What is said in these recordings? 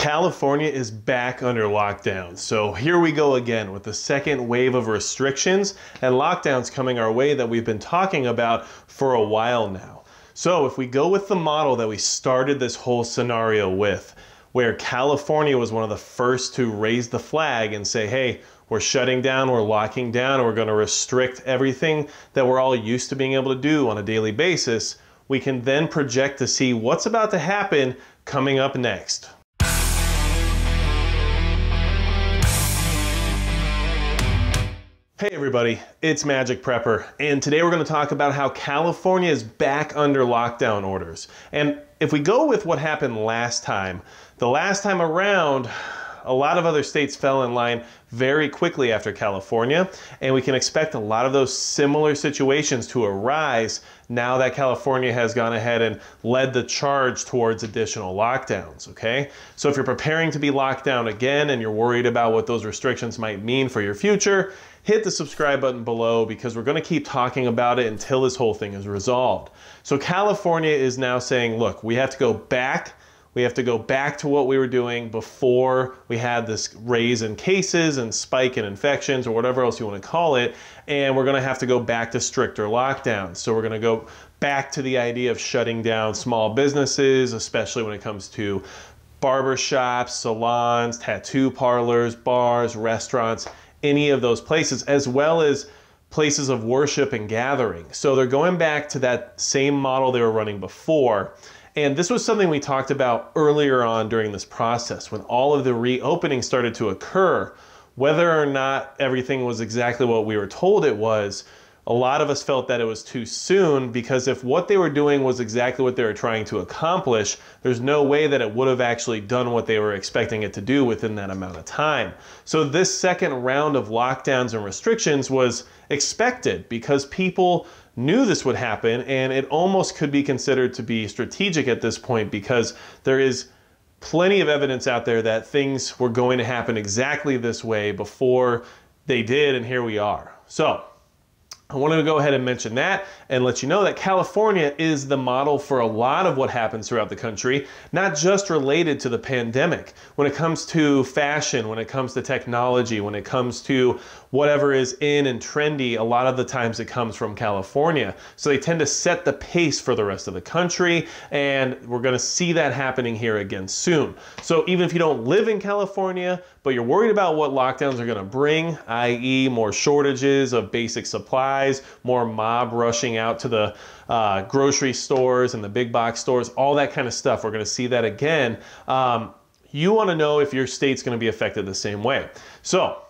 California is back under lockdown. So here we go again with the second wave of restrictions and lockdowns coming our way that we've been talking about for a while now. So if we go with the model that we started this whole scenario with, where California was one of the first to raise the flag and say, hey, we're shutting down, we're locking down, we're going to restrict everything that we're all used to being able to do on a daily basis, we can then project to see what's about to happen coming up next. Hey everybody, it's Magic Prepper, and today we're going to talk about how California is back under lockdown orders. And if we go with what happened last time, the last time around, a lot of other states fell in line very quickly after California, and we can expect a lot of those similar situations to arise now that California has gone ahead and led the charge towards additional lockdowns, okay? So if you're preparing to be locked down again and you're worried about what those restrictions might mean for your future, hit the subscribe button below because we're going to keep talking about it until this whole thing is resolved. So California is now saying, look, we have to go back. We have to go back to what we were doing before we had this raise in cases and spike in infections or whatever else you want to call it. And we're going to have to go back to stricter lockdowns. So we're going to go back to the idea of shutting down small businesses, especially when it comes to barbershops, salons, tattoo parlors, bars, restaurants, any of those places, as well as places of worship and gathering. So they're going back to that same model they were running before. And this was something we talked about earlier on during this process when all of the reopening started to occur. Whether or not everything was exactly what we were told it was, a lot of us felt that it was too soon, because if what they were doing was exactly what they were trying to accomplish, there's no way that it would have actually done what they were expecting it to do within that amount of time. So this second round of lockdowns and restrictions was expected because people knew this would happen, and it almost could be considered to be strategic at this point because there is plenty of evidence out there that things were going to happen exactly this way before they did, and here we are. So I wanted to go ahead and mention that and let you know that California is the model for a lot of what happens throughout the country, not just related to the pandemic. When it comes to fashion, when it comes to technology, when it comes to whatever is in and trendy, a lot of the times it comes from California. So they tend to set the pace for the rest of the country, and we're going to see that happening here again soon. So even if you don't live in California, but you're worried about what lockdowns are going to bring, i.e. more shortages of basic supplies, more mob rushing out to the grocery stores and the big box stores, all that kind of stuff, we're going to see that again. You want to know if your state's going to be affected the same way. So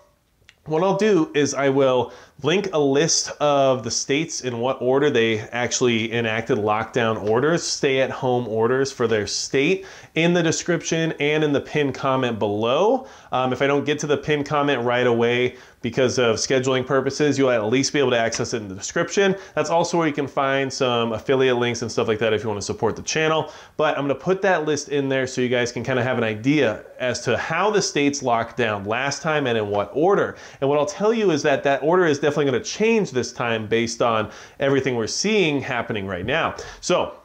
what I'll do is I will link a list of the states in what order they actually enacted lockdown orders, stay-at-home orders for their state, in the description and in the pinned comment below. If I don't get to the pinned comment right away because of scheduling purposes, you'll at least be able to access it in the description. That's also where you can find some affiliate links and stuff like that if you want to support the channel. But I'm going to put that list in there so you guys can kind of have an idea as to how the states locked down last time and in what order. And what I'll tell you is that that order is definitely going to change this time based on everything we're seeing happening right now. So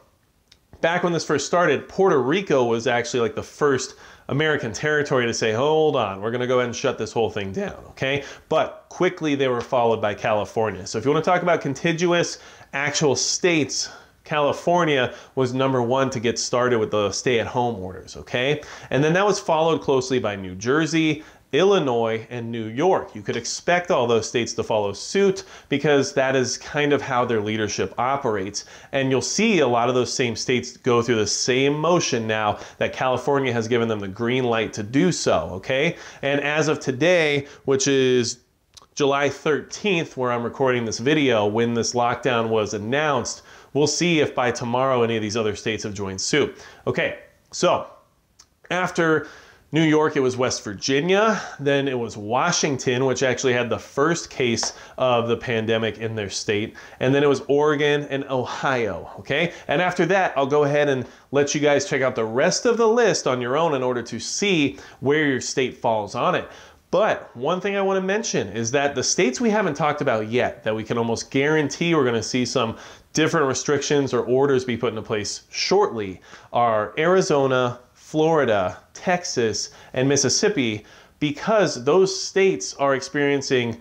back when this first started, Puerto Rico was actually like the first American territory to say, hold on, we're going to go ahead and shut this whole thing down, okay? But quickly they were followed by California. So if you want to talk about contiguous actual states, California was number one to get started with the stay-at-home orders, okay? And then that was followed closely by New Jersey, Illinois, and New York. You could expect all those states to follow suit because that is kind of how their leadership operates. And you'll see a lot of those same states go through the same motion now that California has given them the green light to do so, okay? And as of today, which is July 13th, where I'm recording this video, when this lockdown was announced, we'll see if by tomorrow any of these other states have joined suit. Okay, so after New York, it was West Virginia, then it was Washington, which actually had the first case of the pandemic in their state, and then it was Oregon and Ohio, okay? And after that, I'll go ahead and let you guys check out the rest of the list on your own in order to see where your state falls on it. But one thing I want to mention is that the states we haven't talked about yet, that we can almost guarantee we're going to see some different restrictions or orders be put into place shortly, are Arizona, Florida, Texas, and Mississippi, because those states are experiencing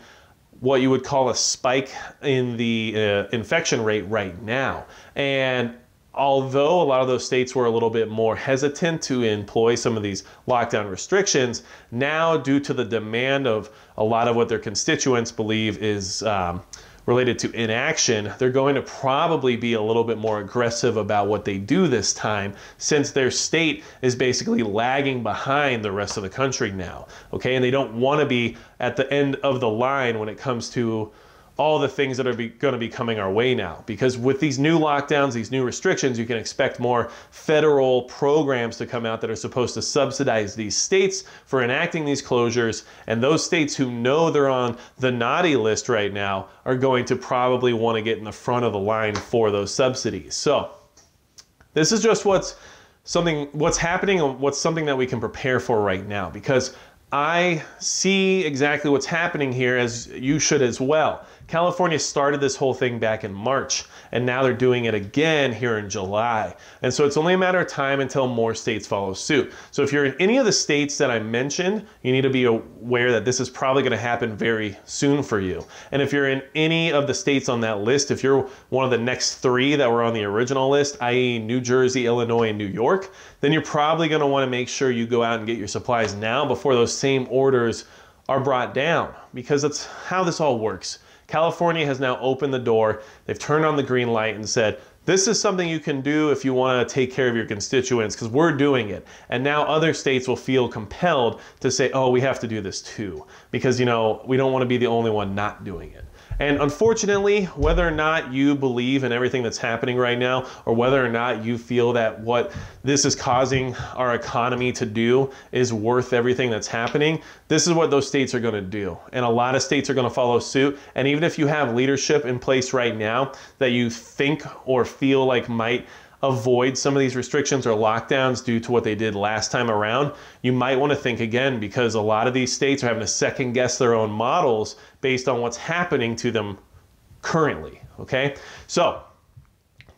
what you would call a spike in the infection rate right now. And although a lot of those states were a little bit more hesitant to employ some of these lockdown restrictions, now due to the demand of a lot of what their constituents believe is related to inaction, they're going to probably be a little bit more aggressive about what they do this time, since their state is basically lagging behind the rest of the country now, okay? And they don't want to be at the end of the line when it comes to all the things that are going to be coming our way now. Because with these new lockdowns, these new restrictions, you can expect more federal programs to come out that are supposed to subsidize these states for enacting these closures. And those states who know they're on the naughty list right now are going to probably want to get in the front of the line for those subsidies. So this is just what's happening and what's something that we can prepare for right now, because I see exactly what's happening here, as you should as well. California started this whole thing back in March, and now they're doing it again here in July. And so it's only a matter of time until more states follow suit. So if you're in any of the states that I mentioned, you need to be aware that this is probably going to happen very soon for you. And if you're in any of the states on that list, if you're one of the next 3 that were on the original list, i.e. New Jersey, Illinois, and New York, then you're probably going to want to make sure you go out and get your supplies now before those same orders are brought down, because that's how this all works. California has now opened the door. They've turned on the green light and said, this is something you can do if you want to take care of your constituents, because we're doing it. And now other states will feel compelled to say, oh, we have to do this too, because, you know, we don't want to be the only one not doing it. And unfortunately, whether or not you believe in everything that's happening right now, or whether or not you feel that what this is causing our economy to do is worth everything that's happening, this is what those states are going to do. And a lot of states are going to follow suit. And even if you have leadership in place right now that you think or feel like might avoid some of these restrictions or lockdowns due to what they did last time around, you might want to think again, because a lot of these states are having to second guess their own models based on what's happening to them currently, okay? So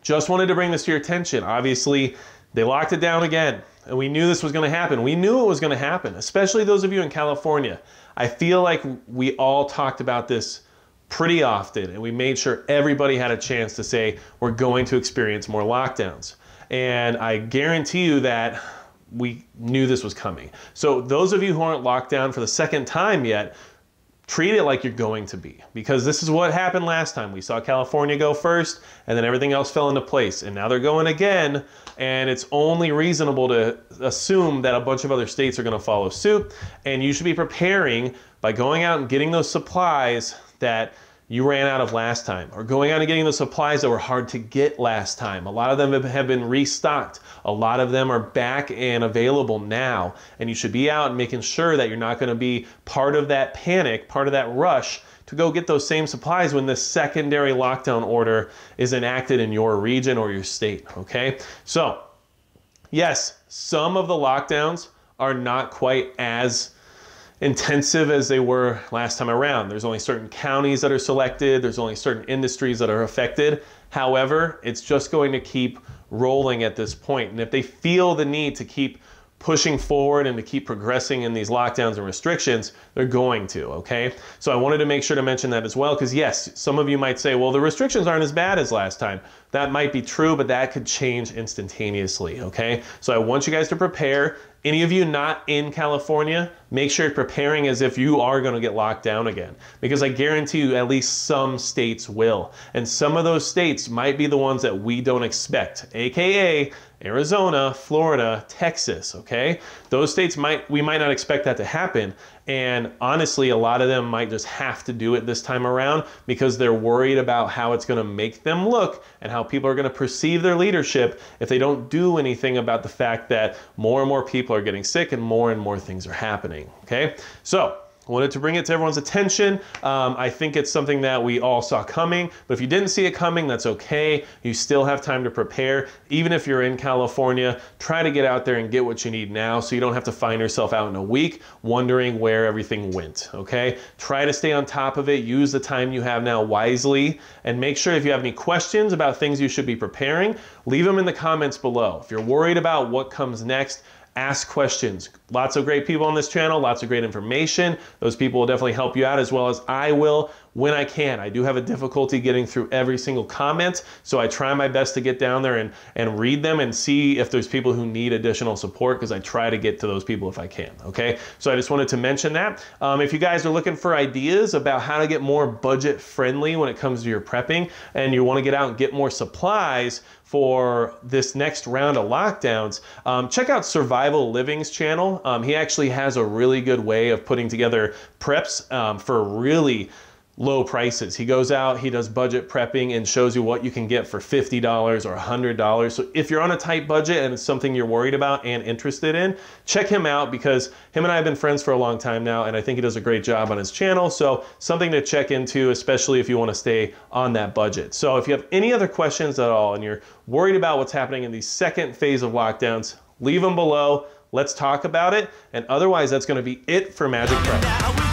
just wanted to bring this to your attention. Obviously, they locked it down again, and we knew this was going to happen. We knew it was going to happen, especially those of you in California. I feel like we all talked about this pretty often, and we made sure everybody had a chance to say we're going to experience more lockdowns. And I guarantee you that we knew this was coming. So those of you who aren't locked down for the second time yet, treat it like you're going to be, because this is what happened last time. We saw California go first, and then everything else fell into place, and now they're going again, and it's only reasonable to assume that a bunch of other states are going to follow suit. And you should be preparing by going out and getting those supplies that you ran out of last time, or going out and getting the supplies that were hard to get last time. A lot of them have been restocked. A lot of them are back and available now, and you should be out and making sure that you're not going to be part of that panic, part of that rush to go get those same supplies when the secondary lockdown order is enacted in your region or your state, okay? So, yes, some of the lockdowns are not quite as intensive as they were last time around. There's only certain counties that are selected. There's only certain industries that are affected. However, it's just going to keep rolling at this point. And if they feel the need to keep pushing forward and to keep progressing in these lockdowns and restrictions, they're going to, okay? So I wanted to make sure to mention that as well, because yes, some of you might say, well, the restrictions aren't as bad as last time. That might be true, but that could change instantaneously, okay? So I want you guys to prepare. Any of you not in California, make sure you're preparing as if you are going to get locked down again, because I guarantee you at least some states will. And some of those states might be the ones that we don't expect, aka Arizona, Florida, Texas, okay? Those states we might not expect that to happen. And honestly, a lot of them might just have to do it this time around because they're worried about how it's going to make them look and how people are going to perceive their leadership if they don't do anything about the fact that more and more people are getting sick and more things are happening, okay? So I wanted to bring it to everyone's attention. I think it's something that we all saw coming, but if you didn't see it coming, that's okay. You still have time to prepare. Even if you're in California, try to get out there and get what you need now so you don't have to find yourself out in a week wondering where everything went, okay? Try to stay on top of it. Use the time you have now wisely, and make sure if you have any questions about things you should be preparing, leave them in the comments below. If you're worried about what comes next, ask questions. Lots of great people on this channel, lots of great information. Those people will definitely help you out, as well as I will when I can. I do have a difficulty getting through every single comment, so I try my best to get down there and read them and see if there's people who need additional support, because I try to get to those people if I can, okay? So I just wanted to mention that. If you guys are looking for ideas about how to get more budget friendly when it comes to your prepping, and you want to get out and get more supplies for this next round of lockdowns, check out Survival Living's channel. He actually has a really good way of putting together preps for really low prices. He goes out, he does budget prepping and shows you what you can get for $50 or $100. So if you're on a tight budget and it's something you're worried about and interested in, check him out, because him and I have been friends for a long time now, and I think he does a great job on his channel. So something to check into, especially if you want to stay on that budget. So if you have any other questions at all and you're worried about what's happening in the second phase of lockdowns, leave them below. Let's talk about it. And otherwise, that's going to be it for Magic Prep.